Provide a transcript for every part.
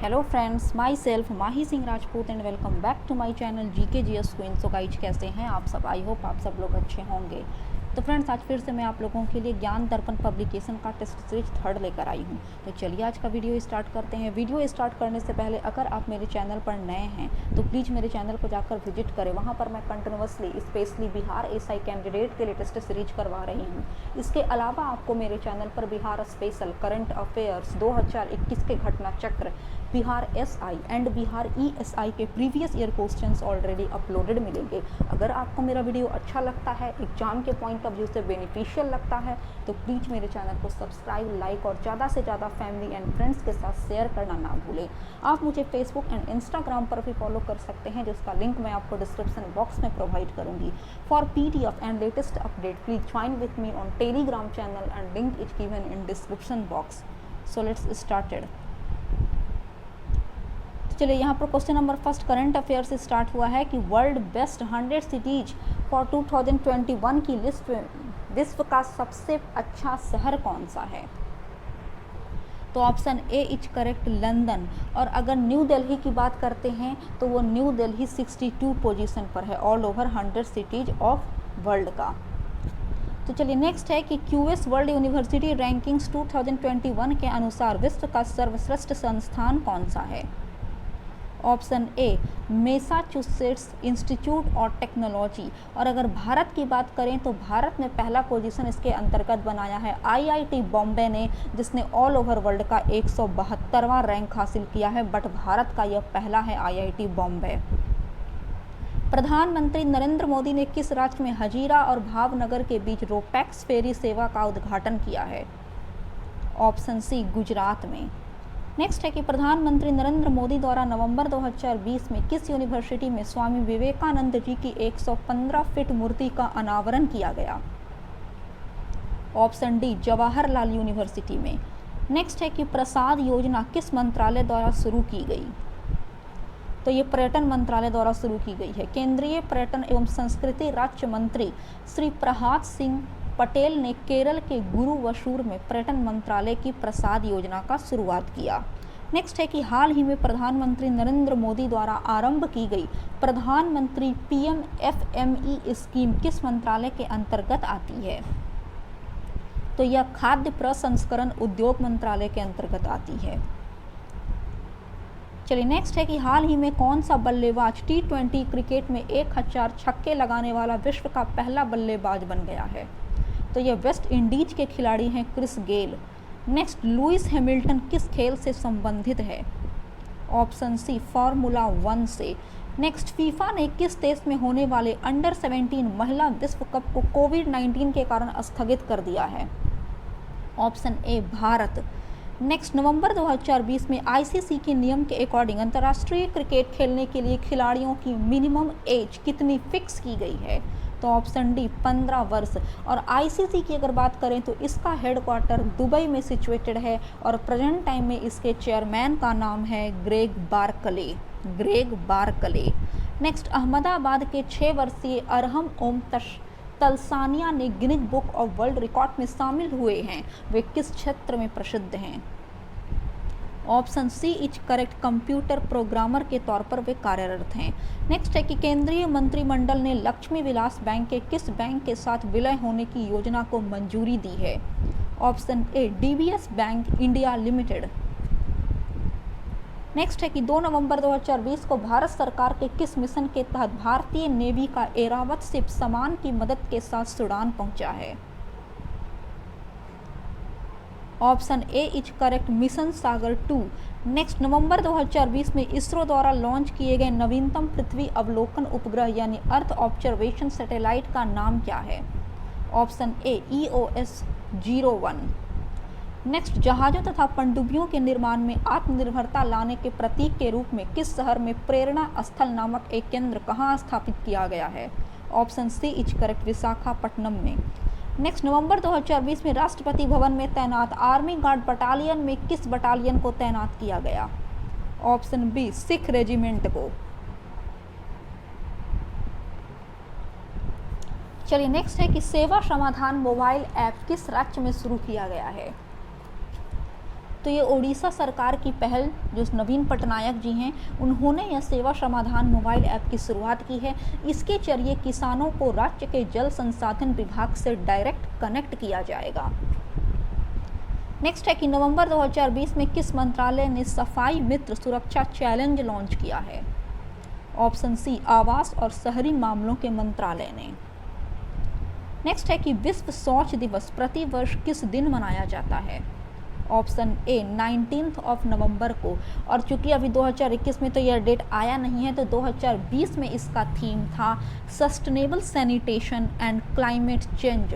Hello friends, my self Mahi Singh Rajput and welcome back to my channel GK GS queen. So guys, कैसे हैं आप सब? I hope आप सब लोग अच्छे होंगे। तो फ्रेंड्स, आज फिर से मैं आप लोगों के लिए ज्ञान दर्पण पब्लिकेशन का टेस्ट सीरीज 3 लेकर आई हूं। तो चलिए आज का वीडियो स्टार्ट करते हैं। वीडियो स्टार्ट करने से पहले अगर आप मेरे चैनल पर नए हैं तो प्लीज़ मेरे चैनल को जाकर विजिट करें। वहां पर मैं continuously specially Bihar SI candidate के लिए टेस्ट सीरीज करवा रही हूँ। इसके अलावा आपको मेरे चैनल पर बिहार स्पेशल, करंट अफेयर्स, 2021 के घटना चक्र, Bihar SI and Bihar ESI के previous year questions already uploaded मिलेंगे। अगर आपको मेरा वीडियो अच्छा लगता है, एग्जाम के पॉइंट ऑफ व्यू से बेनिफिशियल लगता है, तो प्लीज़ मेरे चैनल को सब्सक्राइब, लाइक और ज़्यादा से ज़्यादा फैमिली एंड फ्रेंड्स के साथ शेयर करना ना भूलें। आप मुझे फेसबुक एंड इंस्टाग्राम पर भी फॉलो कर सकते हैं, जिसका लिंक मैं आपको डिस्क्रिप्शन बॉक्स में प्रोवाइड करूँगी। For PDF and latest update please join with me on Telegram channel and link is given in description box. So let's started. चलिए, यहाँ पर question number first current affair से start हुआ है कि world best 100 cities for 2021 की list में विश्व का सबसे अच्छा शहर कौन सा है? तो option A is correct, London. और अगर न्यू दिल्ली की बात करते हैं तो वो न्यू दिल्ली 62 पोजीशन पर है all over 100 cities of world का। तो चलिए नेक्स्ट है कि QS वर्ल्ड यूनिवर्सिटी रैंकिंग्स 2021 के अनुसार विश्व का सर्वश्रेष्ठ संस्थान कौन सा है? Option A Massachusetts institute of technology. और अगर भारत की बात करें तो भारत ने पहला पोजीशन इसके अंतर्गत बनाया है IIT बॉम्बे ने, जिसने ऑल ओवर वर्ल्ड का 172वां रैंक हासिल किया है, बट भारत का यह पहला है IIT बॉम्बे। प्रधानमंत्री नरेंद्र मोदी ने किस राज्य में हजीरा और भावनगर के बीच रोपैक्स फेरी सेवा का उद्घाटन किया है? ऑप्शन सी गुजरात में। नेक्स्ट है कि प्रधानमंत्री नरेंद्र मोदी द्वारा नवंबर 2020 में किस यूनिवर्सिटी में स्वामी विवेकानंद जी की 115 फीट मूर्ति का अनावरण किया गया? ऑप्शन डी जवाहरलाल यूनिवर्सिटी में। नेक्स्ट है कि प्रसाद योजना किस मंत्रालय द्वारा शुरू की गई? तो ये पर्यटन मंत्रालय द्वारा शुरू की गई है। केंद्रीय पर्यटन एवं संस्कृति राज्य मंत्री श्री प्रहलाद सिंह पटेल ने केरल के गुरुवशूर में पर्यटन मंत्रालय की प्रसाद योजना का शुरुआत किया। नेक्स्ट है कि हाल ही में प्रधानमंत्री नरेंद्र मोदी द्वारा आरंभ की गई प्रधानमंत्री PMFME स्कीम किस मंत्रालय के अंतर्गत आती है? तो यह खाद्य प्रसंस्करण उद्योग मंत्रालय के अंतर्गत आती है। चलिए नेक्स्ट है कि हाल ही में कौन सा बल्लेबाज T20 क्रिकेट में 1000 छक्के लगाने वाला विश्व का पहला बल्लेबाज बन गया है? तो ये वेस्ट इंडीज के खिलाड़ी हैं Chris Gayle. Next, Lewis Hamilton किस खेल से संबंधित है? ऑप्शन सी फार्मूला 1 से। नेक्स्ट, फीफा ने किस देश में होने वाले अंडर 17 महिला विश्व कप को कोविड-19 के कारण स्थगित कर दिया है? ऑप्शन ए भारत। नेक्स्ट, नवंबर 2020 में ICC के नियम के अकॉर्डिंग अंतर्राष्ट्रीय क्रिकेट खेलने के लिए खिलाड़ियों की मिनिमम एज कितनी फिक्स की गई है? तो ऑप्शन डी 15 वर्ष। और ICC की अगर बात करें तो इसका हेडक्वार्टर दुबई में सिचुएटेड है और प्रेजेंट टाइम में इसके चेयरमैन का नाम है ग्रेग बारकले। नेक्स्ट, अहमदाबाद के 6 वर्षीय अरहम ओम तलसानिया ने Guinness book of world record में शामिल हुए हैं। वे किस क्षेत्र में प्रसिद्ध हैं? Option C is correct, computer programmer के तौर पर वे कार्यरत हैं। नेक्स्ट है कि केंद्रीय मंत्रिमंडल ने लक्ष्मी विलास बैंक के किस बैंक के साथ विलय होने की योजना को मंजूरी दी है? ऑप्शन ए DBS bank India limited. Next है कि 2 नवंबर 2020 को भारत सरकार के किस मिशन के तहत भारतीय नेवी का एरावत शिप सामान की मदद के साथ सूडान पहुंचा है? Option A is correct, mission Sagar 2। Next, नवंबर 2020 में इसरो द्वारा लॉन्च किए गए नवीनतम पृथ्वी अवलोकन उपग्रह यानी अर्थ ऑब्जर्वेशन सैटेलाइट का नाम क्या है? ऑप्शन ए EOS 01। नेक्स्ट, जहाज़ों तथा पनडुब्बियों के निर्माण में आत्मनिर्भरता लाने के प्रतीक के रूप में किस शहर में प्रेरणा स्थल नामक एक केंद्र कहाँ स्थापित किया गया है? Option C is correct, Visakhapatnam में। नेक्स्ट, नवंबर 2020 में राष्ट्रपति भवन में तैनात आर्मी गार्ड बटालियन में किस बटालियन को तैनात किया गया? ऑप्शन बी सिख रेजिमेंट को। चलिए नेक्स्ट है कि सेवा समाधान मोबाइल ऐप किस राज्य में शुरू किया गया है? तो ये ओडिशा सरकार की पहल, जो नवीन पटनायक जी हैं, उन्होंने यह सेवा समाधान मोबाइल ऐप की शुरुआत की है। इसके जरिए किसानों को राज्य के जल संसाधन विभाग से डायरेक्ट कनेक्ट किया जाएगा। नेक्स्ट है कि नवंबर 2020 में किस मंत्रालय ने सफाई मित्र सुरक्षा चैलेंज लॉन्च किया है? ऑप्शन सी, आवास और शहरी मामलों के मंत्रालय ने। नेक्स्ट है कि विश्व शौच दिवस प्रति वर्ष किस दिन मनाया जाता है? ऑप्शन ए, 19 नवंबर को। और चूंकि अभी 2021 में तो यह डेट आया नहीं है, तो 2020 में इसका थीम था sustainable sanitation and climate change.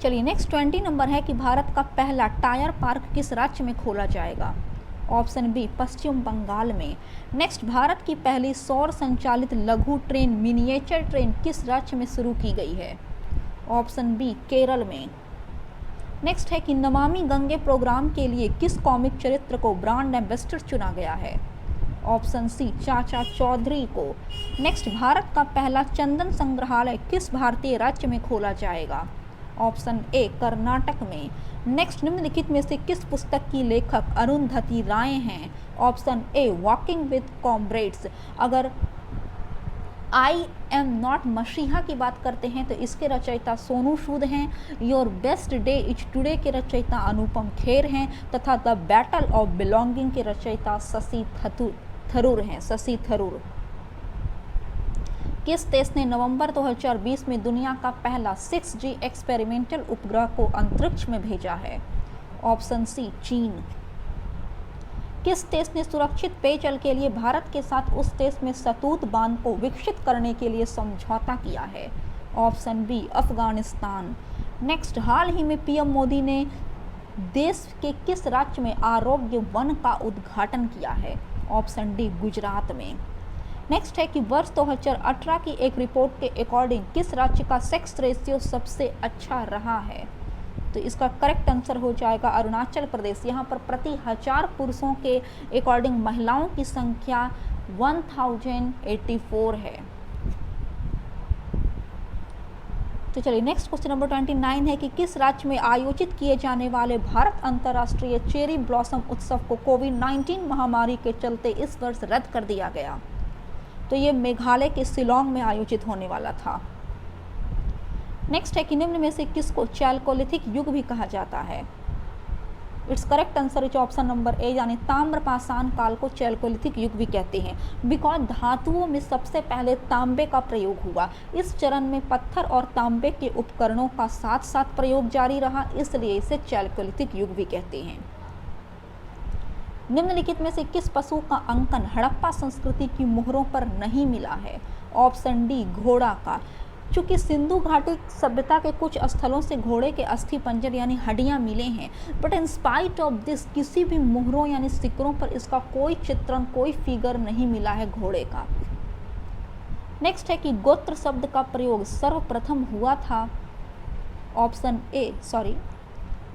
चलिए नेक्स्ट 20 नंबर है कि भारत का पहला टायर पार्क किस राज्य में खोला जाएगा? ऑप्शन बी, पश्चिम बंगाल में। नेक्स्ट, भारत की पहली सौर संचालित लघु ट्रेन मिनिएचर ट्रेन किस राज्य में शुरू की गई है? ऑप्शन बी, केरल में। नेक्स्ट है कि नमामि गंगे प्रोग्राम के लिए किस कॉमिक चरित्र को ब्रांड एम्बेसडर चुना गया है? ऑप्शन सी, चाचा चौधरी को। नेक्स्ट, भारत का पहला चंदन संग्रहालय किस भारतीय राज्य में खोला जाएगा? ऑप्शन ए, कर्नाटक में। नेक्स्ट, निम्नलिखित में से किस पुस्तक की लेखक अरुंधति राय हैं? Option A, walking with comrades. अगर आई एम नॉट मसीहा की बात करते हैं तो इसके रचयिता सोनू सूद हैं। Your best day is today के रचयिता अनुपम खेर हैं तथा द बैटल ऑफ बिलोंगिंग के रचयिता शशि थरूर हैं, शशि थरूर। किस देश ने नवंबर 2020 में दुनिया का पहला 6G एक्सपेरिमेंटल उपग्रह को अंतरिक्ष में भेजा है? ऑप्शन सी, चीन। किस देश ने सुरक्षित पेयजल के लिए भारत के साथ उस देश में सतूत बांध को विकसित करने के लिए समझौता किया है? Option B, Afghanistan. नेक्स्ट, हाल ही में पीएम मोदी ने देश के किस राज्य में आरोग्य वन का उद्घाटन किया है? ऑप्शन डी, गुजरात में। नेक्स्ट है कि वर्ष 2018 की एक रिपोर्ट के अकॉर्डिंग किस राज्य का सेक्स रेशियो सबसे अच्छा रहा है? तो इसका करेक्ट आंसर हो जाएगा अरुणाचल प्रदेश। यहाँ पर प्रति 1000 पुरुषों के अकॉर्डिंग महिलाओं की संख्या 1084 है। तो चलिए नेक्स्ट क्वेश्चन नंबर 29 है कि किस राज्य में आयोजित किए जाने वाले भारत अंतर्राष्ट्रीय चेरी ब्लॉसम उत्सव को कोविड-19 महामारी के चलते इस वर्ष रद्द कर दिया गया? तो ये मेघालय के शिलोंग में आयोजित होने वाला था। नेक्स्ट है कि निम्न में से किसको चैल्कोलिथिक युग भी कहा जाता है? It's correct answer is option number ए, यानी ताम्रपाषाण काल को चैल्कोलिथिक युग भी कहते हैं। बिकॉज धातुओं में सबसे पहले तांबे का प्रयोग हुआ। इस चरण में पत्थर और तांबे के उपकरणों का साथ साथ प्रयोग जारी रहा, इसलिए इसे चैल्कोलिथिक युग भी कहते हैं। निम्नलिखित में से किस पशु का अंकन हड़प्पा संस्कृति की मोहरों पर नहीं मिला है? ऑप्शन डी, घोड़ा का। चूंकि सिंधु घाटी सभ्यता के कुछ स्थलों से घोड़े के अस्थि पंजर यानी हड्डियां मिले हैं, but in spite of this किसी भी मोहरों यानी सिक्कों पर इसका कोई चित्रण, कोई फिगर नहीं मिला है घोड़े का। नेक्स्ट है कि गोत्र शब्द का प्रयोग सर्वप्रथम हुआ था? ऑप्शन ए,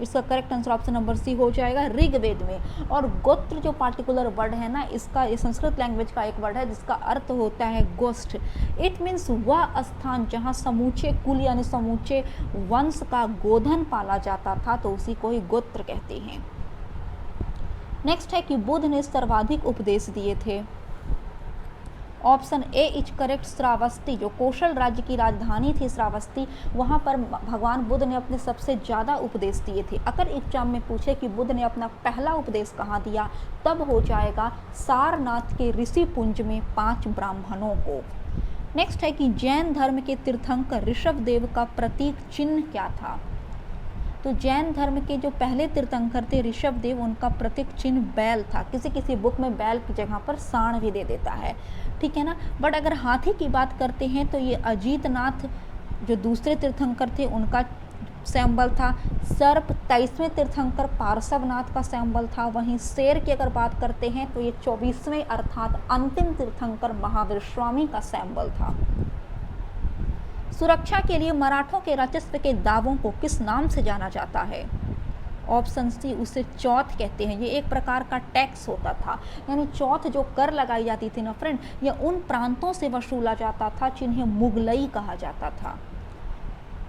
इसका correct answer option number C हो जाएगा, ऋग्वेद में। और गोत्र जो पार्टिकुलर वर्ड है ना, इसका ये संस्कृत लैंग्वेज का एक वर्ड है जिसका अर्थ होता है गोष्ठ। इट मीन्स वह स्थान जहाँ समूचे कुल यानी समूचे वंश का गोधन पाला जाता था, तो उसी को ही गोत्र कहते हैं। नेक्स्ट है कि बुद्ध ने सर्वाधिक उपदेश दिए थे? Option A is correct, Shravasti. जो कौशल राज्य की राजधानी थी श्रावस्ती, वहाँ पर भगवान बुद्ध ने अपने सबसे ज़्यादा उपदेश दिए थे। अगर एग्जाम में पूछे कि बुद्ध ने अपना पहला उपदेश कहाँ दिया, तब हो जाएगा सारनाथ के ऋषिपुंज में 5 ब्राह्मणों को। नेक्स्ट है कि जैन धर्म के तीर्थंकर ऋषभदेव का प्रतीक चिन्ह क्या था? तो जैन धर्म के जो पहले तीर्थंकर थे ऋषभदेव, उनका प्रतीक चिन्ह बैल था। किसी किसी बुक में बैल की जगह पर सांड भी दे देता है, ठीक है ना। बट अगर हाथी की बात करते हैं तो ये अजीतनाथ जो दूसरे तीर्थंकर थे उनका सिंबल था। सर्प 23वें तीर्थंकर पार्श्वनाथ का सिंबल था। वहीं शेर की अगर बात करते हैं तो ये 24वें अर्थात अंतिम तीर्थंकर महावीर स्वामी का सिंबल था। सुरक्षा के लिए मराठों के राजस्व के दावों को किस नाम से जाना जाता है? ऑप्शन सी, उसे चौथ कहते हैं। ये एक प्रकार का टैक्स होता था, यानी चौथ जो कर लगाई जाती थी ना फ्रेंड, ये उन प्रांतों से वसूला जाता था जिन्हें मुगलई कहा जाता था।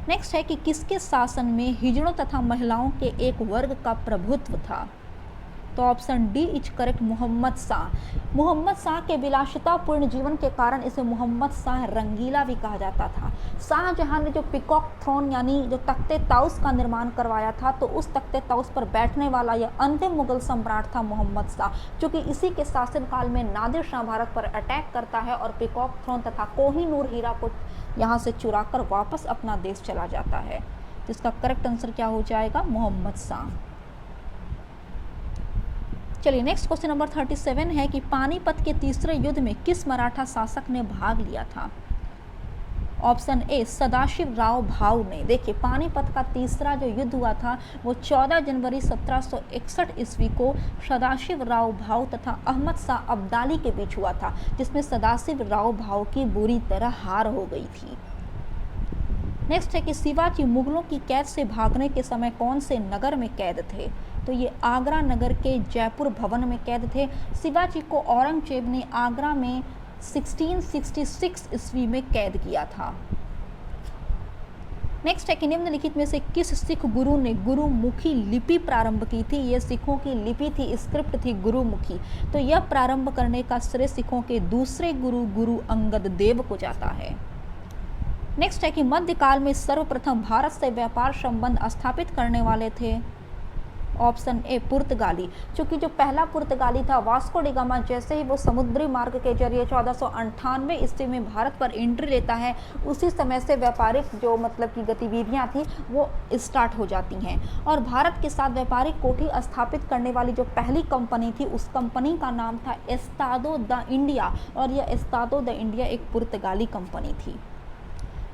नेक्स्ट है कि किसके शासन में हिजड़ों तथा महिलाओं के एक वर्ग का प्रभुत्व था? तो option D is correct, Mohammad Shah. Mohammad Shah के विलासितापूर्ण जीवन के कारण इसे मोहम्मद शाह रंगीला भी कहा जाता था। शाहजहां ने जो पीकॉक थ्रोन यानी जो तख्ते ताउस का निर्माण करवाया था, तो उस तख्ते ताउस पर बैठने वाला यह अंतिम मुगल सम्राट था मोहम्मद शाह, क्योंकि इसी के शासनकाल में नादिर शाह भारत पर अटैक करता है और पीकॉक थ्रोन तथा कोहिनूर हीरा को यहाँ से चुराकर वापस अपना देश चला जाता है। जिसका करेक्ट आंसर क्या हो जाएगा? मोहम्मद शाह। चलिए नेक्स्ट क्वेश्चन नंबर 37 है कि पानीपत के तीसरे युद्ध में किस मराठा शासक ने भाग लिया था? ऑप्शन ए सदाशिव राव भाऊ ने। देखिए पानीपत का तीसरा जो युद्ध हुआ था वो 14 जनवरी 1761 ईस्वी को सदाशिव राव भाऊ तथा अहमद शाह अब्दाली के बीच हुआ था, जिसमें सदाशिव राव भाऊ की बुरी तरह हार हो गई थी। नेक्स्ट है कि शिवाजी मुगलों की कैद से भागने के समय कौन से नगर में कैद थे? तो ये आगरा नगर के जयपुर भवन में कैद थे। शिवाजी को औरंगजेब ने आगरा में 1666 ईस्वी में कैद किया था। नेक्स्ट है कि निम्नलिखित में से किस सिख गुरु ने गुरुमुखी लिपि प्रारंभ की थी? ये सिखों की लिपि थी, स्क्रिप्ट थी गुरुमुखी। तो यह प्रारंभ करने का श्रेय सिखों के दूसरे गुरु गुरु अंगद देव को जाता है। नेक्स्ट है कि मध्यकाल में सर्वप्रथम भारत से व्यापार संबंध स्थापित करने वाले थे? ऑप्शन ए पुर्तगाली। क्योंकि जो पहला पुर्तगाली था वास्को डी गामा, जैसे ही वो समुद्री मार्ग के जरिए 1498 ईस्वी में भारत पर एंट्री लेता है, उसी समय से व्यापारिक जो मतलब की गतिविधियां थी वो स्टार्ट हो जाती हैं। और भारत के साथ व्यापारिक कोठी स्थापित करने वाली जो पहली कंपनी थी, उस कंपनी का नाम था एस्तादो द इंडिया, और यह एस्तादो द इंडिया एक पुर्तगाली कंपनी थी।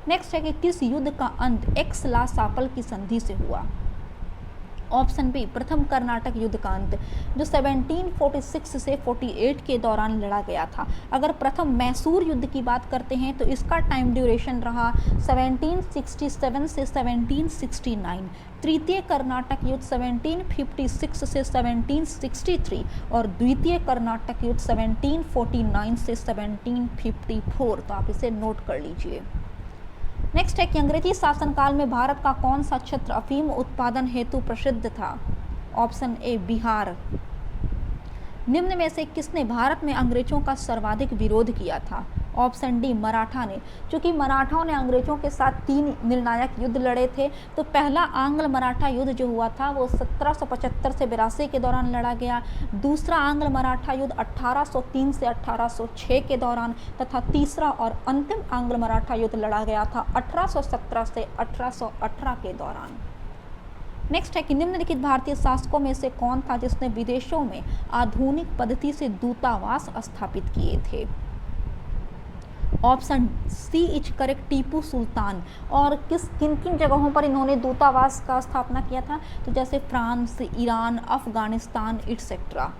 नेक्स्ट है कि किस युद्ध का अंत एक्स-ला-सापल की संधि से हुआ? ऑप्शन बी प्रथम कर्नाटक युद्ध का अंत, जो 1746 से 48 के दौरान लड़ा गया था। अगर प्रथम मैसूर युद्ध की बात करते हैं तो इसका टाइम ड्यूरेशन रहा 1767 से 1769। तृतीय कर्नाटक युद्ध 1756 से 1763 और द्वितीय कर्नाटक युद्ध 1749 से 1754। तो आप इसे नोट कर लीजिए। नेक्स्ट है कि अंग्रेजी शासनकाल में भारत का कौन सा क्षेत्र अफीम उत्पादन हेतु प्रसिद्ध था? ऑप्शन ए बिहार। निम्न में से किसने भारत में अंग्रेजों का सर्वाधिक विरोध किया था? ऑप्शन डी मराठा ने। क्योंकि मराठाओं ने अंग्रेजों के साथ 3 निर्णायक युद्ध लड़े थे। तो पहला आंग्ल मराठा युद्ध जो हुआ था वो 1775 से 82 के दौरान लड़ा गया। दूसरा आंग्ल मराठा युद्ध 1803 से 1806 के दौरान, तथा तीसरा और अंतिम आंग्ल मराठा युद्ध लड़ा गया था 1817 से 1818 के दौरान। नेक्स्ट है कि निम्नलिखित भारतीय शासकों में से कौन था जिसने विदेशों में आधुनिक पद्धति से दूतावास स्थापित किए थे? Option C is correct, Tipu Sultan. और किन किन जगहों पर इन्होंने दूतावास का स्थापना किया था? तो जैसे France, Iran, Afghanistan etcetera.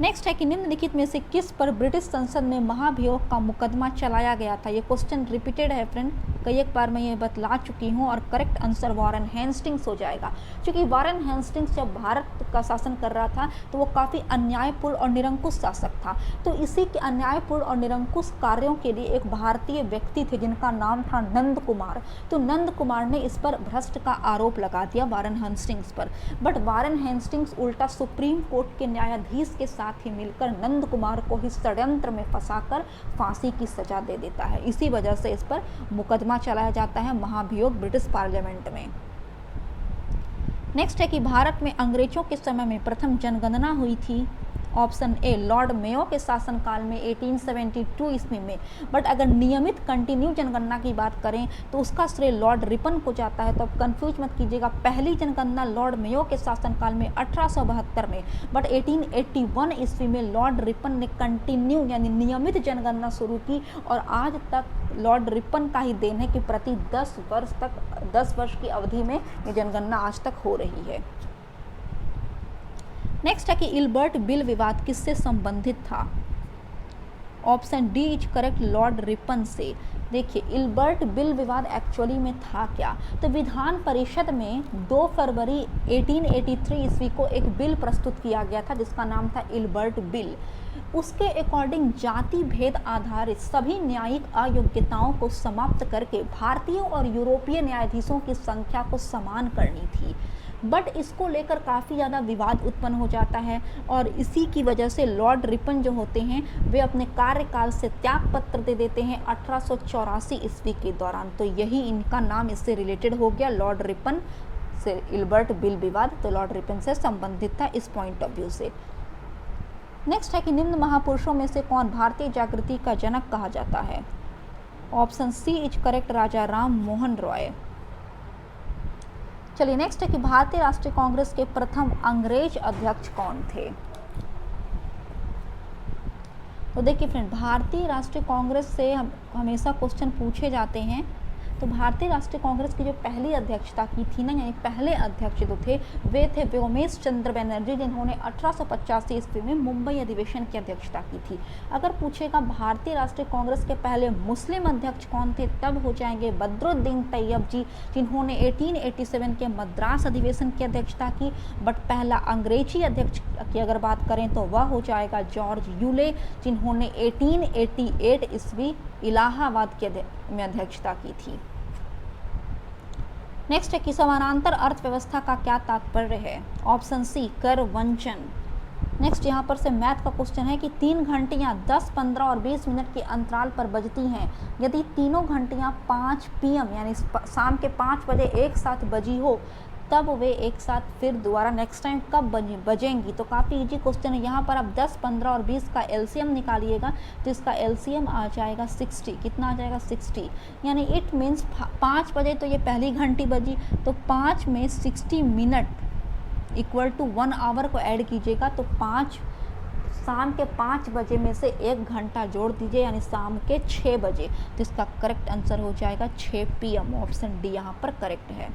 Next है कि निम्नलिखित में से किस पर ब्रिटिश संसद में महाभियोग का मुकदमा चलाया गया था? ये क्वेश्चन रिपीटेड है फ्रेंड, कई एक बार मैं ये बतला चुकी हूँ, और करेक्ट आंसर वारेन हेस्टिंग्स हो जाएगा। क्योंकि वारेन हेस्टिंग्स जब भारत का शासन कर रहा था तो वो काफ़ी अन्यायपूर्ण और निरंकुश शासक था। तो इसी के अन्यायपूर्ण और निरंकुश कार्यों के लिए एक भारतीय व्यक्ति थे जिनका नाम था नंद कुमार। तो नंद कुमार ने इस पर भ्रष्ट का आरोप लगा दिया वारेन हेस्टिंग्स पर। बट वारेन हेस्टिंग्स उल्टा सुप्रीम कोर्ट के न्यायाधीश के साथ ही मिलकर नंद कुमार को ही षड्यंत्र में फंसाकर फांसी की सजा दे देता है। इसी वजह से इस पर मुकदमा चलाया जाता है महाभियोग ब्रिटिश पार्लियामेंट में। नेक्स्ट है कि भारत में अंग्रेजों के समय में प्रथम जनगणना हुई थी। ऑप्शन ए लॉर्ड मेयो के शासनकाल में 1872 ईस्वी में। बट अगर नियमित कंटिन्यू जनगणना की बात करें तो उसका श्रेय लॉर्ड रिपन को जाता है। तो अब कंफ्यूज मत कीजिएगा, पहली जनगणना लॉर्ड मेयो के शासनकाल में 1872 में, बट 1881 ईस्वी में लॉर्ड रिपन ने कंटिन्यू यानी नियमित जनगणना शुरू की, और आज तक लॉर्ड रिपन का ही देन है कि प्रति 10 वर्ष की अवधि में ये जनगणना आज तक हो रही है। नेक्स्ट है कि इल्बर्ट बिल विवाद किससे संबंधित था? Option D is correct, Lord Ripon से। देखिए इल्बर्ट बिल विवाद एक्चुअली में था क्या। तो विधान परिषद में 2 फरवरी 1883 ईस्वी को एक बिल प्रस्तुत किया गया था जिसका नाम था इल्बर्ट बिल। उसके अकॉर्डिंग जाति भेद आधारित सभी न्यायिक अयोग्यताओं को समाप्त करके भारतीय और यूरोपीय न्यायाधीशों की संख्या को समान करनी थी। बट इसको लेकर काफ़ी ज़्यादा विवाद उत्पन्न हो जाता है और इसी की वजह से लॉर्ड रिपन जो होते हैं वे अपने कार्यकाल से त्याग पत्र दे देते हैं 1884 ईस्वी के दौरान। तो यही इनका नाम इससे रिलेटेड हो गया, लॉर्ड रिपन से इल्बर्ट बिल विवाद। तो लॉर्ड रिपन से संबंधित था इस पॉइंट ऑफ व्यू से। नेक्स्ट है कि निम्न महापुरुषों में से कौन भारतीय जागृति का जनक कहा जाता है। ऑप्शन सी इज करेक्ट, राजा राम मोहन रॉय। चलिए नेक्स्ट है कि भारतीय राष्ट्रीय कांग्रेस के प्रथम अंग्रेज अध्यक्ष कौन थे। तो देखिए फ्रेंड, भारतीय राष्ट्रीय कांग्रेस से हमेशा क्वेश्चन पूछे जाते हैं। तो भारतीय राष्ट्रीय कांग्रेस की जो पहली अध्यक्षता की थी ना, यानी पहले अध्यक्ष जो थे वे थे व्योमेश चंद्र बनर्जी, जिन्होंने 1885 ईस्वी में मुंबई अधिवेशन की अध्यक्षता की थी। अगर पूछेगा भारतीय राष्ट्रीय कांग्रेस के पहले मुस्लिम अध्यक्ष कौन थे, तब हो जाएंगे बदरुद्दीन तैयब जी, जिन्होंने 1887 के मद्रास अधिवेशन की अध्यक्षता की। बट पहला अंग्रेजी अध्यक्ष की अगर बात करें तो वह हो जाएगा जॉर्ज यूले, जिन्होंने 1888 ईस्वी इलाहाबाद में अध्यक्षता की थी। नेक्स्ट है कि समानांतर अर्थव्यवस्था का क्या तात्पर्य है। ऑप्शन सी कर वंचन। नेक्स्ट यहाँ पर से मैथ का क्वेश्चन है कि 3 घंटियाँ 10, 15 और 20 मिनट के अंतराल पर बजती हैं। यदि तीनों घंटियाँ 5 PM यानी शाम के 5 बजे एक साथ बजी हो, तब वे एक साथ फिर दोबारा नेक्स्ट टाइम कब बजेंगी। तो काफ़ी इजी क्वेश्चन है। यहाँ पर आप 10, 15 और 20 का एलसीएम निकालिएगा तो इसका एलसीएम आ जाएगा 60। कितना आ जाएगा 60, यानी इट मीन्स 5 बजे तो ये पहली घंटी बजी, तो 5 में 60 मिनट इक्वल टू 1 आवर को ऐड कीजिएगा तो शाम के 5 बजे में से 1 घंटा जोड़ दीजिए यानी शाम के 6 बजे। तो इसका करेक्ट आंसर हो जाएगा 6 PM। ऑप्शन डी यहाँ पर करेक्ट है।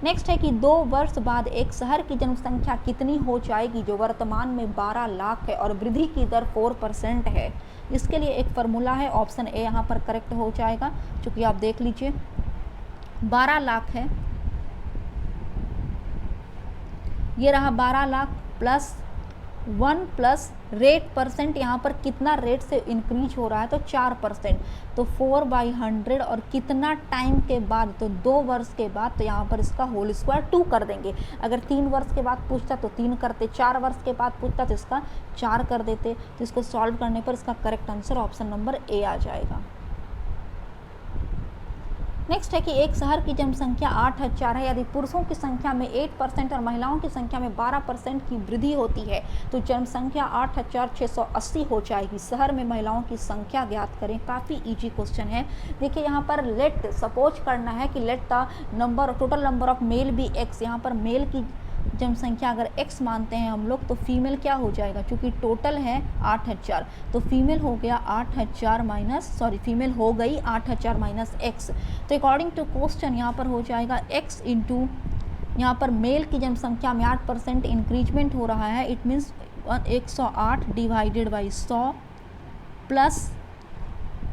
नेक्स्ट है कि 2 वर्ष बाद एक शहर की जनसंख्या कितनी हो जाएगी, जो वर्तमान में 12 लाख है और वृद्धि की दर 4% है। इसके लिए एक फार्मूला है, ऑप्शन ए यहाँ पर करेक्ट हो जाएगा। चूँकि आप देख लीजिए 12 लाख है, ये रहा 12 lakh plus 1 plus rate percent, यहाँ पर कितना रेट से इंक्रीज हो रहा है तो 4%, तो 4/100 और कितना टाइम के बाद, तो 2 वर्ष के बाद। तो यहाँ पर इसका होल स्क्वायर 2 कर देंगे। अगर 3 वर्ष के बाद पूछता तो 3 करते, 4 वर्ष के बाद पूछता तो इसका 4 कर देते। तो इसको सॉल्व करने पर इसका correct answer option number A आ जाएगा। नेक्स्ट है कि एक शहर की जनसंख्या 8000 है, यदि पुरुषों की संख्या में 8% और महिलाओं की संख्या में 12% की वृद्धि होती है तो जनसंख्या 8680 हो जाएगी। शहर में महिलाओं की संख्या ज्ञात करें। काफ़ी इजी क्वेश्चन है। देखिए यहाँ पर लेट सपोज करना है कि let the number total number of male be x। यहाँ पर मेल की जनसंख्या अगर x मानते हैं हम लोग तो फीमेल क्या हो जाएगा, क्योंकि टोटल है 8000 तो फीमेल हो गया 8000 फीमेल हो गई 8000 माइनस x। तो अकॉर्डिंग टू क्वेश्चन यहाँ पर हो जाएगा x इंटू यहाँ पर मेल की जनसंख्या में 8% इंक्रीजमेंट हो रहा है, it means 108 divided by 100 plus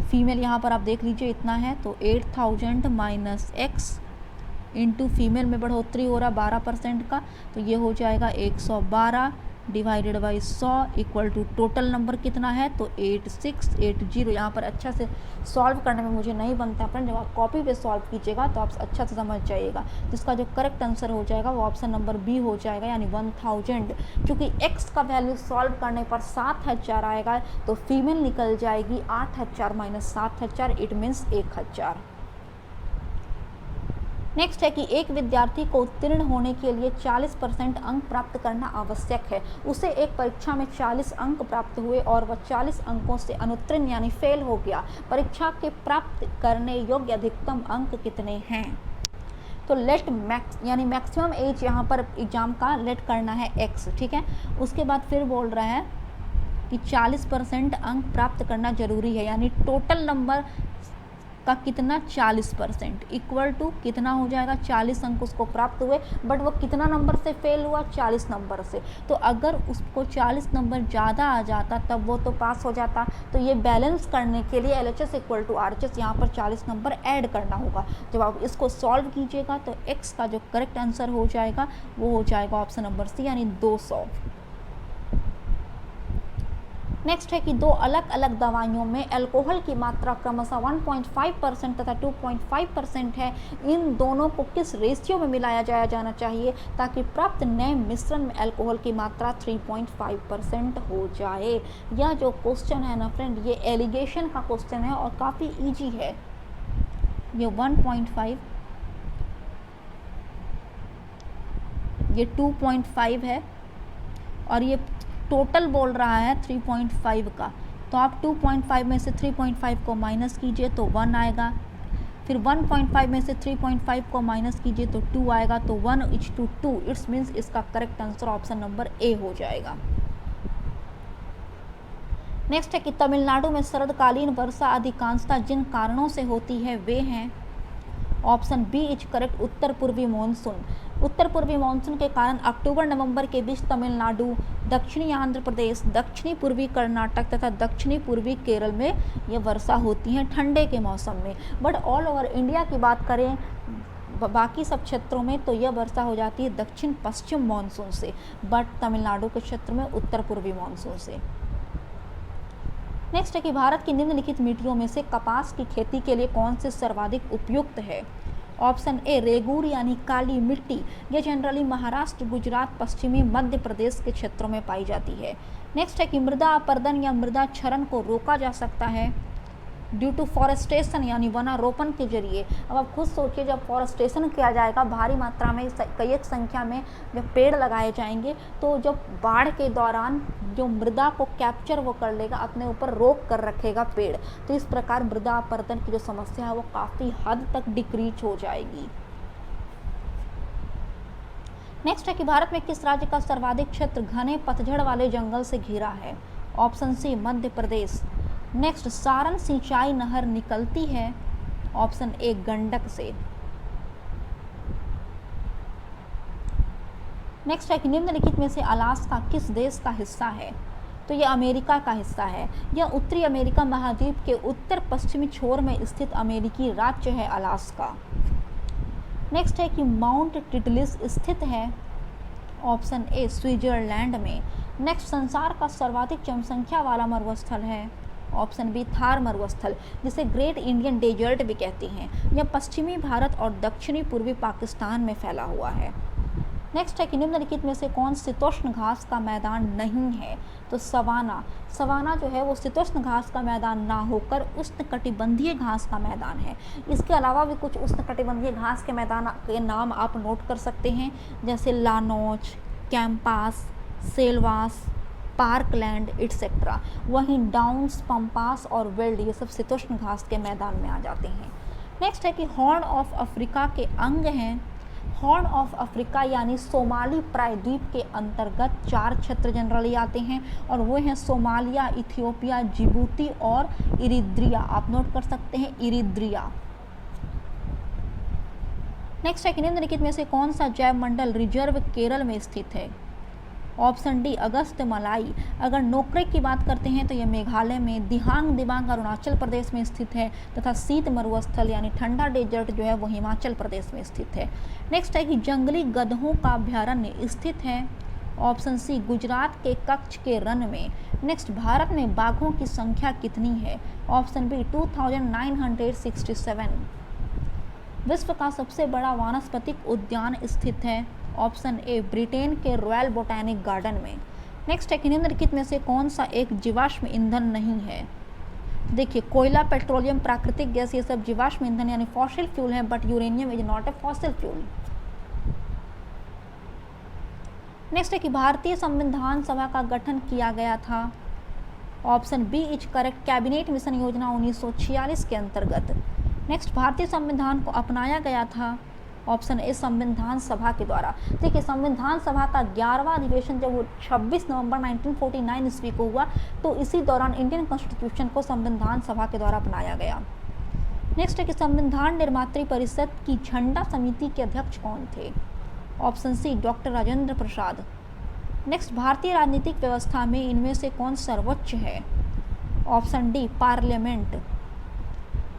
female यहाँ पर आप देख लीजिए इतना है तो 8000 माइनस x इंटू फीमेल में बढ़ोतरी हो रहा 12% का, तो ये हो जाएगा 112 divided by 100 equal to total number कितना है तो 8680। यहाँ पर अच्छा से सॉल्व करने में मुझे नहीं बनता फ्रेंड, जब आप कॉपी पे सॉल्व कीजिएगा तो आप अच्छा से समझ जाइएगा। जिसका जो करेक्ट आंसर हो जाएगा वो ऑप्शन नंबर बी हो जाएगा, यानी 1000। क्योंकि x का वैल्यू सॉल्व करने पर 7000 आएगा तो फीमेल निकल जाएगी 8000 माइनस 7000, इट मीन्स 1000। नेक्स्ट है कि एक विद्यार्थी को उत्तीर्ण होने के लिए 40% अंक प्राप्त करना आवश्यक है। उसे एक परीक्षा में 40 अंक प्राप्त हुए और वह 40 अंकों से अनुत्तीर्ण यानी फेल हो गया। परीक्षा के प्राप्त करने योग्य अधिकतम अंक कितने हैं। तो लेट मैक्स यानी मैक्सिमम एज यहाँ पर एग्जाम का लेट करना है x, ठीक है। उसके बाद फिर बोल रहा है कि 40% अंक प्राप्त करना जरूरी है, यानी टोटल नंबर का कितना 40%, इक्वल टू कितना हो जाएगा 40 अंक उसको प्राप्त हुए, बट वो कितना नंबर से फेल हुआ 40 नंबर से। तो अगर उसको 40 नंबर ज़्यादा आ जाता तब वो तो पास हो जाता। तो ये बैलेंस करने के लिए LHS इक्वल टू RHS यहाँ पर 40 नंबर ऐड करना होगा। जब आप इसको सॉल्व कीजिएगा तो x का जो करेक्ट आंसर हो जाएगा वो हो जाएगा ऑप्शन नंबर सी यानी 200। नेक्स्ट है कि दो अलग अलग दवाइयों में अल्कोहल की मात्रा क्रमशः 1.5% तथा 2.5% है। इन दोनों को किस रेशियो में मिलाया जाना चाहिए ताकि प्राप्त नए मिश्रण में अल्कोहल की मात्रा 3.5% हो जाए। यह जो क्वेश्चन है ना फ्रेंड, ये एलिगेशन का क्वेश्चन है और काफ़ी इजी है। ये 1.5, ये 2.5 है और ये टोटल बोल रहा है 3.5 का। तो आप 2.5 में से 3.5 को माइनस कीजिए तो 1 आएगा, फिर 1.5 में से 3.5 को माइनस कीजिए तो 2 आएगा, तो 1:2, इट्स मीन्स इसका करेक्ट आंसर ऑप्शन नंबर ए हो जाएगा। नेक्स्ट है कि तमिलनाडु में शरदकालीन वर्षा अधिकांशतः जिन कारणों से होती है वे हैं। ऑप्शन बी इज करेक्ट, उत्तर पूर्वी मानसून। उत्तर पूर्वी मानसून के कारण अक्टूबर नवंबर के बीच तमिलनाडु, दक्षिणी आंध्र प्रदेश, दक्षिणी पूर्वी कर्नाटक तथा दक्षिणी पूर्वी केरल में ये वर्षा होती है ठंडे के मौसम में। बट ऑल ओवर इंडिया की बात करें बाकी सब क्षेत्रों में तो यह वर्षा हो जाती है दक्षिण पश्चिम मानसून से, बट तमिलनाडु के क्षेत्र में उत्तर पूर्वी मानसून से। नेक्स्ट है कि भारत की निम्नलिखित मिट्टियों में से कपास की खेती के लिए कौन से सर्वाधिक उपयुक्त है। ऑप्शन ए रेगूर यानी काली मिट्टी, यह जनरली महाराष्ट्र, गुजरात, पश्चिमी मध्य प्रदेश के क्षेत्रों में पाई जाती है। नेक्स्ट है कि मृदा अपरदन या मृदा क्षरण को रोका जा सकता है ड्यू टू फॉरेस्टेशन यानी वनारोपण के जरिए। अब आप खुद सोचिए, जब फॉरेस्टेशन किया जाएगा भारी मात्रा में कई एक संख्या में जब पेड़ लगाए जाएंगे तो जब बाढ़ के दौरान जो मृदा को कैप्चर वो कर लेगा, अपने ऊपर रोक कर रखेगा पेड़, तो इस प्रकार मृदा अपरदन की जो समस्या है वो काफ़ी हद तक डिक्रीज हो जाएगी। नेक्स्ट है कि भारत में किस राज्य का सर्वाधिक क्षेत्र घने पतझड़ वाले जंगल से घिरा है। ऑप्शन सी मध्य प्रदेश। नेक्स्ट, सारण सिंचाई नहर निकलती है। ऑप्शन ए गंडक से। नेक्स्ट है कि निम्नलिखित में से अलास्का किस देश का हिस्सा है। तो यह अमेरिका का हिस्सा है। यह उत्तरी अमेरिका महाद्वीप के उत्तर पश्चिमी छोर में स्थित अमेरिकी राज्य है अलास्का। नेक्स्ट है कि माउंट टिटलिस स्थित है। ऑप्शन ए स्विट्जरलैंड में। नेक्स्ट, संसार का सर्वाधिक जनसंख्या वाला मरुस्थल है। ऑप्शन बी थार मरुस्थल, जिसे ग्रेट इंडियन डेजर्ट भी कहते हैं। यह पश्चिमी भारत और दक्षिणी पूर्वी पाकिस्तान में फैला हुआ है। नेक्स्ट है कि निम्नलिखित में से कौन शीतोष्ण घास का मैदान नहीं है। तो सवाना। सवाना जो है वो शीतोष्ण घास का मैदान ना होकर उष्णकटिबंधीय घास का मैदान है। इसके अलावा भी कुछ उष्णकटिबंधीय घास के मैदान के नाम आप नोट कर सकते हैं, जैसे लानोच, कैंपास, सेलवास, पार्कलैंड एटसेट्रा। वहीं डाउन्स, पंपास और वेल्ड ये सब शीतोष्ण घास के मैदान में आ जाते हैं। नेक्स्ट है कि हॉर्न ऑफ अफ्रीका के अंग हैं। हॉर्न ऑफ अफ्रीका यानी सोमाली प्रायद्वीप के अंतर्गत 4 क्षेत्र जनरली आते हैं और वो हैं सोमालिया, इथियोपिया, जिबूती और इरिट्रिया। आप नोट कर सकते हैं इरिट्रिया। नेक्स्ट है कि निम्नलिखित में से कौन सा जैव मंडल रिजर्व केरल में स्थित है। ऑप्शन डी अगस्त मलाई। अगर नोक्रेक की बात करते हैं तो यह मेघालय में, दिहांग दिबांग अरुणाचल प्रदेश में स्थित है तथा शीत मरुस्थल यानी ठंडा डेजर्ट जो है वो हिमाचल प्रदेश में स्थित है। नेक्स्ट है कि जंगली गधों का अभ्यारण्य स्थित है। ऑप्शन सी गुजरात के कच्छ के रन में। नेक्स्ट, भारत में बाघों की संख्या कितनी है। Option B 2967। विश्व का सबसे बड़ा वानस्पतिक उद्यान स्थित है। ऑप्शन ए ब्रिटेन के रॉयल बोटैनिक गार्डन में। नेक्स्ट है कि निम्नलिखित में से कौन सा एक जीवाश्म ईंधन नहीं है। देखिए, कोयला, पेट्रोलियम, प्राकृतिक गैस ये सब जीवाश्म ईंधन यानी फॉसिल फ्यूल है, but uranium is not a fossil fuel. Next है कि भारतीय संविधान सभा का गठन किया गया था। Option B is correct, cabinet mission योजना 1946 के अंतर्गत। नेक्स्ट, भारतीय संविधान को अपनाया गया था। ऑप्शन ए संविधान सभा के द्वारा। देखिए, संविधान सभा का 11वां अधिवेशन जब वो 26 नवंबर 1949 ईस्वी को हुआ तो इसी दौरान इंडियन कॉन्स्टिट्यूशन को संविधान सभा के द्वारा अपनाया गया। नेक्स्ट है कि संविधान निर्मात्री परिषद की झंडा समिति के अध्यक्ष कौन थे? ऑप्शन सी डॉक्टर राजेंद्र प्रसाद। नेक्स्ट, भारतीय राजनीतिक व्यवस्था में इनमें से कौन सर्वोच्च है? Option D parliament.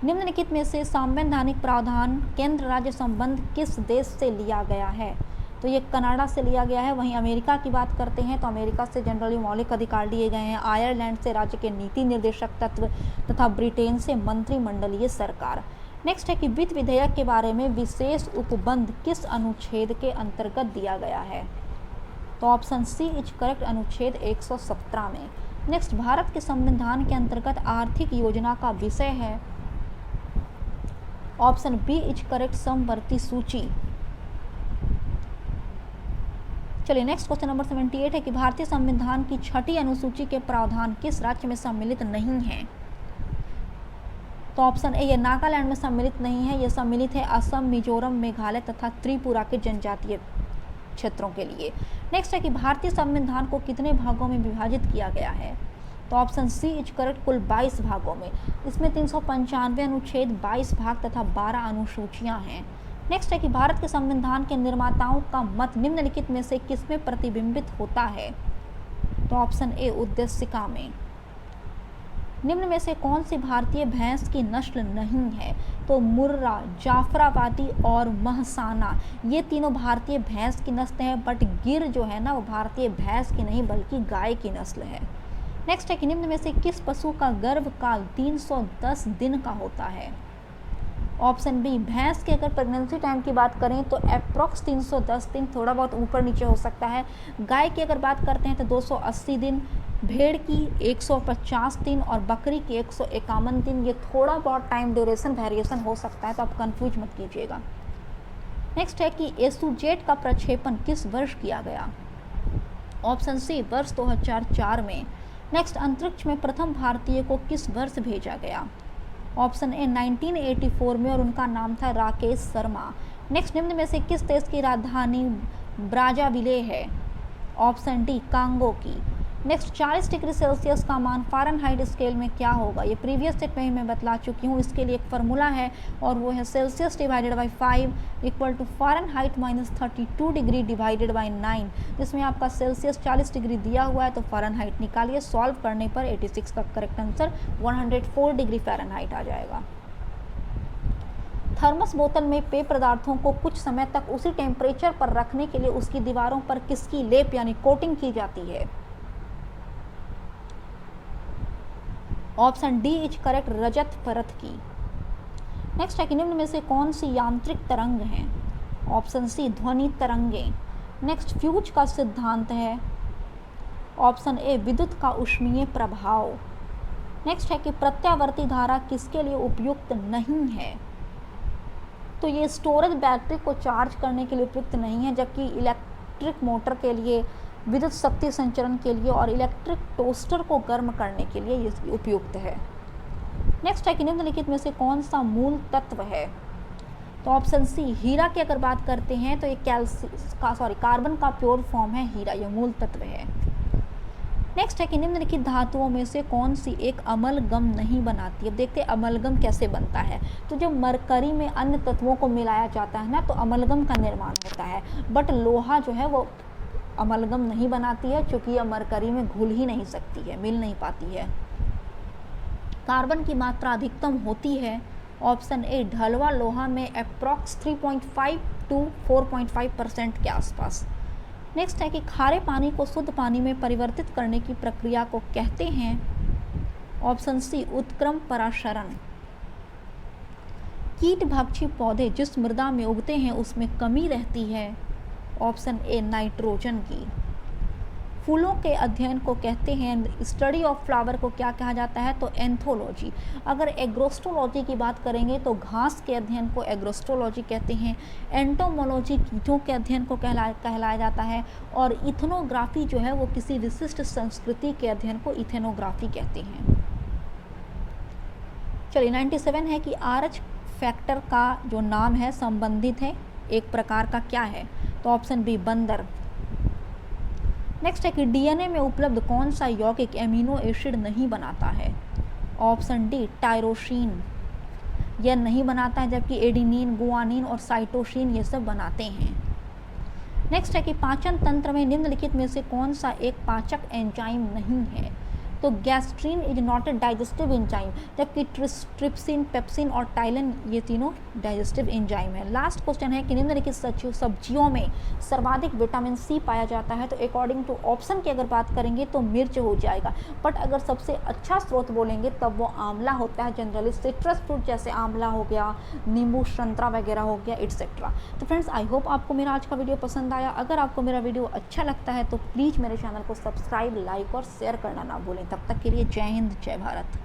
निम्नलिखित में से संवैधानिक प्रावधान केंद्र राज्य संबंध किस देश से लिया गया है? तो ये कनाडा से लिया गया है। वहीं अमेरिका की बात करते हैं तो अमेरिका से जनरली मौलिक अधिकार लिए गए हैं, आयरलैंड से राज्य के नीति निर्देशक तत्व तथा ब्रिटेन से मंत्रिमंडलीय सरकार। नेक्स्ट है कि वित्त विधेयक के बारे में विशेष उपबंध किस अनुच्छेद के अंतर्गत दिया गया है? तो ऑप्शन सी इज करेक्ट, अनुच्छेद 117 में। नेक्स्ट, भारत के संविधान के अंतर्गत आर्थिक योजना का विषय है? ऑप्शन बी इज करेक्ट, समवर्ती सूची। चलिए नेक्स्ट क्वेश्चन नंबर 78 है कि भारतीय संविधान की 6ठी अनुसूची के प्रावधान किस राज्य में सम्मिलित नहीं है? तो ऑप्शन ए, ये नागालैंड में सम्मिलित नहीं है, ये सम्मिलित है असम, मिजोरम, मेघालय तथा त्रिपुरा के जनजातीय क्षेत्रों के लिए। नेक्स्ट है कि भारतीय संविधान को कितने भागों में विभाजित किया गया है? तो ऑप्शन सी इज करेक्ट, कुल 22 भागों में। इसमें 395 अनुच्छेद, 22 भाग तथा 12 अनुसूचियां हैं। नेक्स्ट है कि भारत के संविधान के निर्माताओं का मत निम्नलिखित में से किसमें प्रतिबिंबित होता है? तो ऑप्शन ए, उद्देशिका में। निम्न में से कौन सी भारतीय भैंस की नस्ल नहीं है? तो मुर्रा, जाफराबादी और महसाना, ये तीनों भारतीय भैंस की नस्ल हैं, बट गिर जो है ना वो भारतीय भैंस की नहीं बल्कि गाय की नस्ल है। नेक्स्ट है कि निम्न में से किस पशु का गर्भकाल 310 दिन का होता है? ऑप्शन बी, भैंस के अगर प्रेगनेंसी टाइम की बात करें तो अप्रॉक्स 310 दिन, थोड़ा बहुत ऊपर नीचे हो सकता है। गाय की अगर बात करते हैं तो 280 दिन, भेड़ की 150 दिन और बकरी की 151 दिन। ये थोड़ा बहुत टाइम ड्यूरेशन वेरिएशन हो सकता है, तो आप कंफ्यूज मत कीजिएगा। नेक्स्ट है कि एसुजेट का प्रक्षेपण किस वर्ष किया गया? ऑप्शन सी, वर्ष 2004 में। नेक्स्ट, अंतरिक्ष में प्रथम भारतीय को किस वर्ष भेजा गया? ऑप्शन ए, 1984 में, और उनका नाम था राकेश शर्मा। नेक्स्ट, निम्न में से किस देश की राजधानी ब्राज़ाविले है? ऑप्शन डी, कांगो की। नेक्स्ट, 40 डिग्री सेल्सियस का मान फ़ारेनहाइट स्केल में क्या होगा? ये प्रीवियस स्टेप में ही मैं बतला चुकी हूँ। इसके लिए एक फार्मूला है और वो है Celsius divided by 5 equal to Fahrenheit minus 32 degree divided by 9, जिसमें आपका सेल्सियस 40 डिग्री दिया हुआ है तो फ़ारेनहाइट निकालिए। सॉल्व करने पर 86 का करेक्ट आंसर 104 डिग्री फ़ारेनहाइट आ जाएगा। थर्मस बोतल में पेय पदार्थों को कुछ समय तक उसी टेम्परेचर पर रखने के लिए उसकी दीवारों पर किसकी लेप यानी कोटिंग की जाती है? ऑप्शन डी इज करेक्ट, रजत परत की। नेक्स्ट है कि निम्न में से कौन सी यांत्रिक तरंग है? ऑप्शन सी, ध्वनि तरंगे। नेक्स्ट, फ्यूज का सिद्धांत है? ऑप्शन ए, विद्युत का ऊष्मीय प्रभाव। नेक्स्ट है कि प्रत्यावर्ती धारा किसके लिए उपयुक्त नहीं है? तो ये स्टोरेज बैटरी को चार्ज करने के लिए उपयुक्त नहीं है, जबकि इलेक्ट्रिक मोटर के लिए, विद्युत शक्ति संचरण के लिए और इलेक्ट्रिक टोस्टर को गर्म करने के लिए ये उपयुक्त है। नेक्स्ट है कि निम्नलिखित में से कौन सा मूल तत्व है? तो ऑप्शन सी, हीरा की अगर बात करते हैं तो ये कार्बन का प्योर फॉर्म है हीरा, ये मूल तत्व है। नेक्स्ट है कि निम्नलिखित धातुओं में से कौन सी एक अमलगम नहीं बनाती? अब देखते हैं अमलगम कैसे बनता है। तो जब मरकरी में अन्य तत्वों को मिलाया जाता है ना तो अमलगम का निर्माण होता है, बट लोहा जो है वो अमलगम नहीं बनाती है, क्योंकि यह मरकरी में घुल ही नहीं सकती है, मिल नहीं पाती है। कार्बन की मात्रा अधिकतम होती है? ऑप्शन ए, ढलवा लोहा में अप्रॉक्स 3.5 टू 4.5% के आसपास। नेक्स्ट है कि खारे पानी को शुद्ध पानी में परिवर्तित करने की प्रक्रिया को कहते हैं? ऑप्शन सी, उत्क्रम पराशरण। कीट भक्षी पौधे जिस मृदा में उगते हैं उसमें कमी रहती है? ऑप्शन ए, नाइट्रोजन की। फूलों के अध्ययन को कहते हैं, स्टडी ऑफ फ्लावर को क्या कहा जाता है? तो एंथोलॉजी। अगर एग्रोस्टोलॉजी की बात करेंगे तो घास के अध्ययन को एग्रोस्टोलॉजी कहते हैं। एंटोमोलॉजी कीटों के अध्ययन को कहलाया जाता है। और इथनोग्राफी जो है वो किसी विशिष्ट संस्कृति के अध्ययन को इथेनोग्राफी कहते हैं। चलिए 97 है कि आरएच फैक्टर का जो नाम है संबंधित है एक प्रकार का क्या है? तो ऑप्शन बी, बंदर। नेक्स्ट है कि डीएनए में उपलब्ध कौन सा यौगिक एमिनो एसिड नहीं बनाता है? Option D, tyrosine. यह नहीं बनाता है, जबकि एडिनिन, गुआनिन और साइटोसिन ये सब बनाते हैं। नेक्स्ट है कि पाचन तंत्र में निम्नलिखित में से कौन सा एक पाचक एंजाइम नहीं है? तो gastrin is not a digestive enzyme, जबकि ट्रिप्सिन, पेप्सिन और टाइलिन ये तीनों डाइजेस्टिव एंजाइम है। लास्ट क्वेश्चन है कि निम्नलिखित सब्जियों में सर्वाधिक विटामिन सी पाया जाता है? तो अकॉर्डिंग टू ऑप्शन की अगर बात करेंगे तो मिर्च हो जाएगा, बट अगर सबसे अच्छा स्रोत बोलेंगे तब वो आंवला होता है। जनरली सिट्रस फ्रूट जैसे आंवला हो गया, नींबू, संतरा वगैरह हो गया, एटसेट्रा। तो फ्रेंड्स, आई होप आपको मेरा आज का वीडियो पसंद आया। अगर आपको मेरा वीडियो अच्छा लगता है तो प्लीज़ मेरे चैनल को सब्सक्राइब, लाइक और शेयर करना ना भूलें। तब तक के लिए जय हिंद, जय भारत।